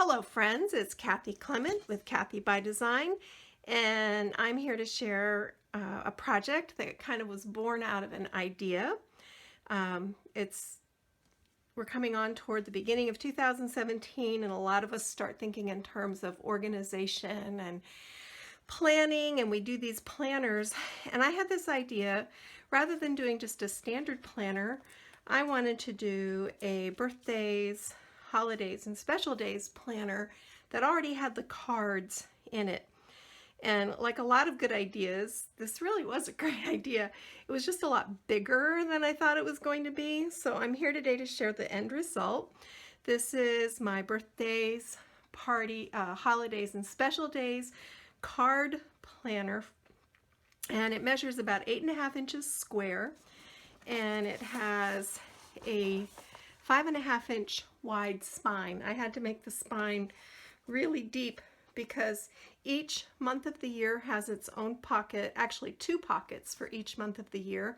Hello friends, it's Kathy Clement with Kathy by Design, and I'm here to share a project that kind of was born out of an idea. We're coming on toward the beginning of 2017, and a lot of us start thinking in terms of organization and planning, and we do these planners. And I had this idea, rather than doing just a standard planner, I wanted to do a birthdays, holidays, and special days planner that already had the cards in it. And like a lot of good ideas, this really was a great idea. It was just a lot bigger than I thought it was going to be. So I'm here today to share the end result. This is my birthdays, holidays, and special days card planner. And it measures about 8.5 inches square. And it has a 5.5 inch wide spine. I had to make the spine really deep because each month of the year has its own pocket, actually 2 pockets for each month of the year.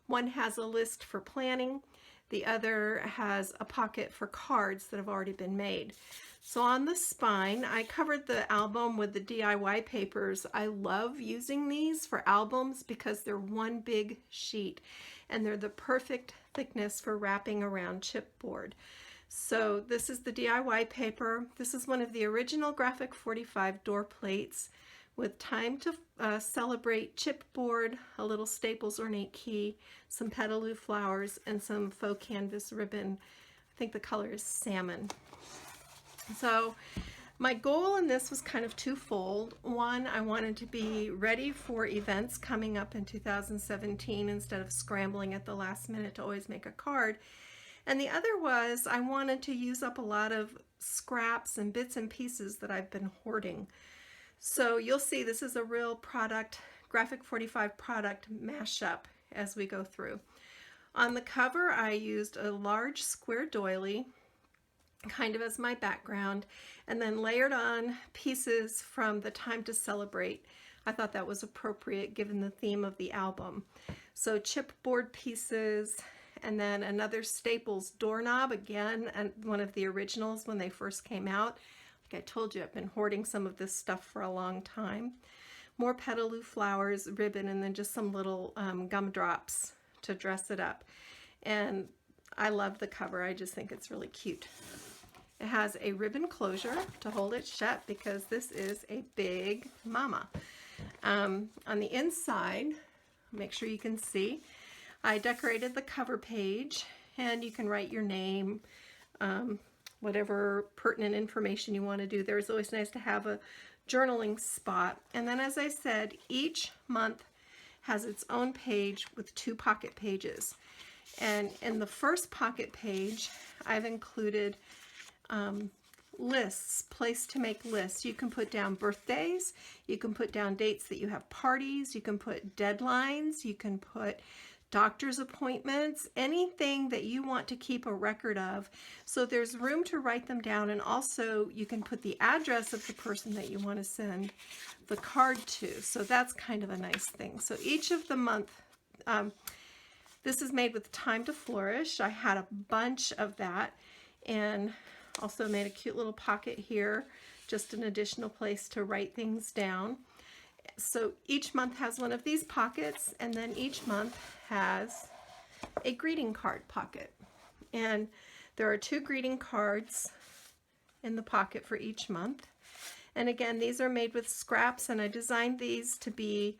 One has a list for planning, the other has a pocket for cards that have already been made. So on the spine, I covered the album with the DIY papers. I love using these for albums because they're one big sheet and they're the perfect thickness for wrapping around chipboard. So this is the DIY paper. This is one of the original Graphic 45 door plates with Time to Celebrate chipboard, a little Staples ornate key, some Petaloo flowers, and some faux canvas ribbon. I think the color is salmon. So my goal in this was kind of twofold. One, I wanted to be ready for events coming up in 2017 instead of scrambling at the last minute to always make a card. And the other was I wanted to use up a lot of scraps and bits and pieces that I've been hoarding. So you'll see this is a real product, Graphic 45 product mashup as we go through. On the cover, I used a large square doily kind of as my background, and then layered on pieces from the Time to Celebrate. I thought that was appropriate given the theme of the album. So chipboard pieces, and then another Staples doorknob, again, and one of the originals when they first came out. Like I told you, I've been hoarding some of this stuff for a long time. More Petaloo flowers, ribbon, and then just some little gumdrops to dress it up. And I love the cover. I just think it's really cute. It has a ribbon closure to hold it shut because this is a big mama. On the inside, make sure you can see, I decorated the cover page, and you can write your name, whatever pertinent information you want to do. There's always nice to have a journaling spot. And then, as I said, each month has its own page with 2 pocket pages. And in the first pocket page, I've included lists, place to make lists. You can put down birthdays, you can put down dates that you have parties, you can put deadlines, you can put doctor's appointments, anything that you want to keep a record of. So there's room to write them down, and also you can put the address of the person that you want to send the card to. So that's kind of a nice thing. So each of the month, this is made with Time to Flourish. I had a bunch of that, and also made a cute little pocket here, just an additional place to write things down. So each month has one of these pockets, and then each month has a greeting card pocket. And there are 2 greeting cards in the pocket for each month. And again, these are made with scraps, and I designed these to be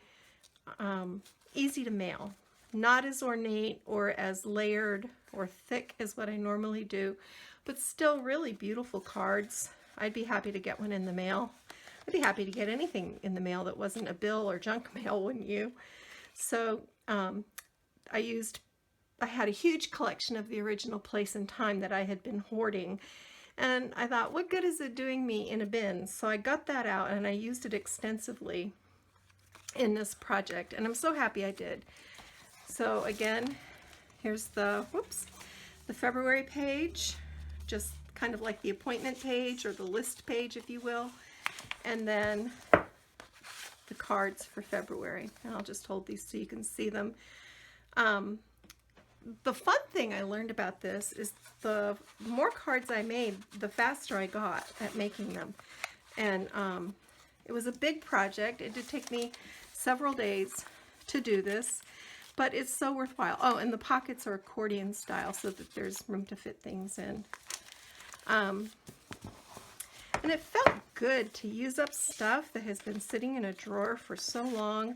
easy to mail. Not as ornate or as layered or thick as what I normally do, but still really beautiful cards. I'd be happy to get one in the mail. I'd be happy to get anything in the mail that wasn't a bill or junk mail, wouldn't you? So I had a huge collection of the original Place and Time that I had been hoarding. And I thought, what good is it doing me in a bin? So I got that out and I used it extensively in this project. And I'm so happy I did. So again, here's the February page, just kind of like the appointment page or the list page, if you will. And then the cards for February. And I'll just hold these so you can see them. the fun thing I learned about this is the more cards I made, the faster I got at making them. And it was a big project. It did take me several days to do this, but it's so worthwhile. Oh, and the pockets are accordion style so that there's room to fit things in. And it felt good to use up stuff that has been sitting in a drawer for so long,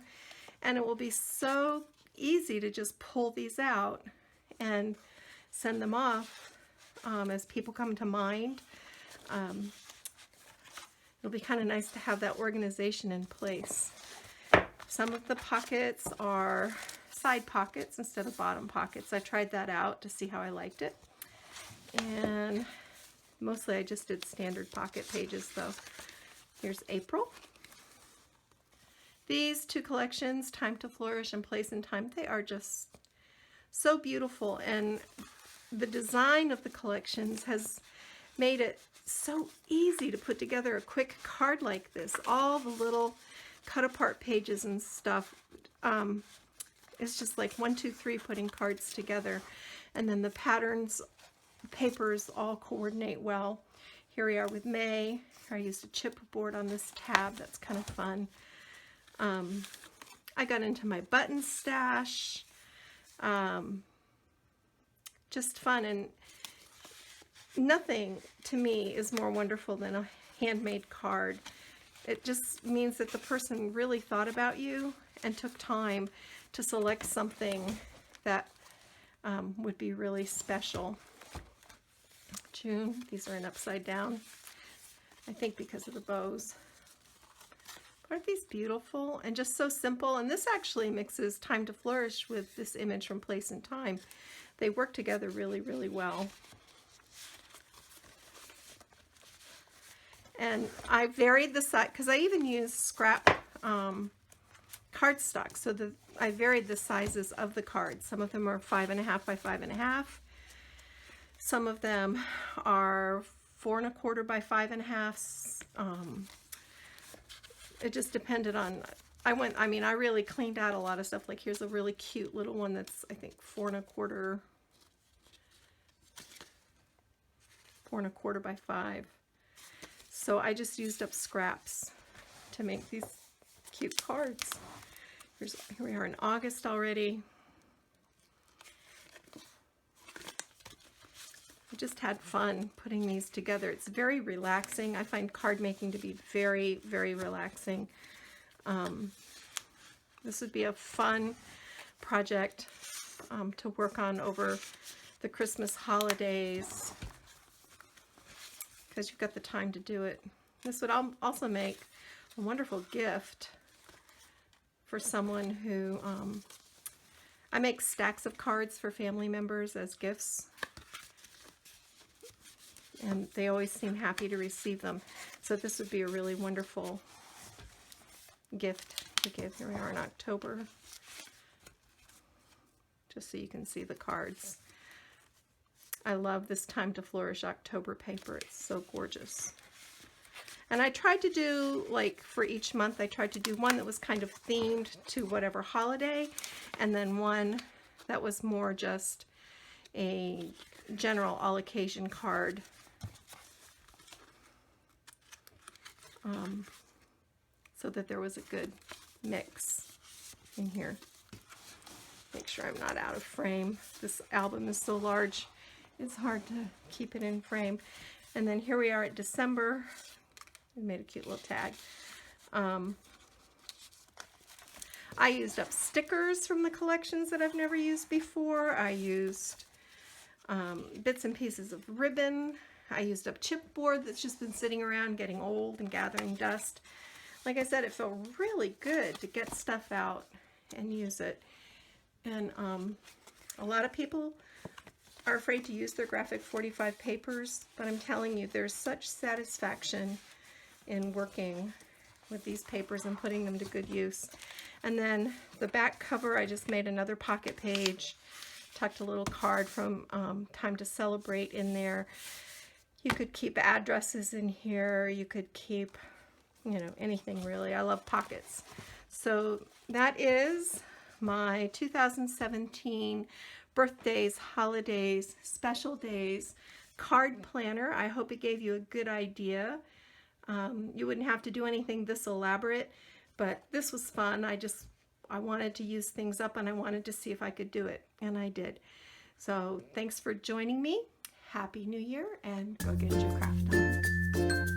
and it will be so easy to just pull these out and send them off as people come to mind. It'll be kind of nice to have that organization in place. Some of the pockets are side pockets instead of bottom pockets. I tried that out to see how I liked it. And mostly I just did standard pocket pages though. Here's April. These two collections, Time to Flourish and Place in Time, they are just so beautiful. And the design of the collections has made it so easy to put together a quick card like this. All the little cut apart pages and stuff. It's just like 1, 2, 3 putting cards together. And then the patterns, papers all coordinate well. Here we are with May. I used a chipboard on this tab. That's kind of fun. I got into my button stash. Just fun, and nothing to me is more wonderful than a handmade card. It just means that the person really thought about you and took time to select something that would be really special. June, these are in upside down, I think because of the bows. Aren't these beautiful and just so simple? And this actually mixes Time to Flourish with this image from Place and Time. They work together really, really well. And I varied the size, because I even use scrap cardstock, so that I varied the sizes of the cards. Some of them are 5.5 by 5.5. Some of them are 4.25 by 5.5. It just depended on, I really cleaned out a lot of stuff. Like here's a really cute little one that's, I think, 4.25 by 5. So I just used up scraps to make these cute cards. Here we are in August already. I just had fun putting these together. It's very relaxing. I find card making to be very, very relaxing. This would be a fun project to work on over the Christmas holidays, because you've got the time to do it. This would also make a wonderful gift for someone who, I make stacks of cards for family members as gifts, and they always seem happy to receive them. So this would be a really wonderful gift to give. Here we are in October, just so you can see the cards. I love this Time to Flourish October paper. It's so gorgeous. And I tried to do, like, for each month, I tried to do one that was kind of themed to whatever holiday, and then one that was more just a general all occasion card. So that there was a good mix in here. Make sure I'm not out of frame. This album is so large, it's hard to keep it in frame. And then here we are at December. I made a cute little tag. I used up stickers from the collections that I've never used before. I used bits and pieces of ribbon. I used up chipboard that's just been sitting around getting old and gathering dust. Like I said, it felt really good to get stuff out and use it. And a lot of people are afraid to use their graphic 45 papers, but I'm telling you, there's such satisfaction in working with these papers and putting them to good use. And then the back cover, I just made another pocket page, tucked a little card from Time to Celebrate in there. You could keep addresses in here. You could keep, you know, anything really. I love pockets. So that is my 2017 birthdays, holidays, special days, card planner. I hope it gave you a good idea. You wouldn't have to do anything this elaborate, but this was fun. I wanted to use things up and I wanted to see if I could do it, and I did. So thanks for joining me. Happy New Year, and go get your craft on.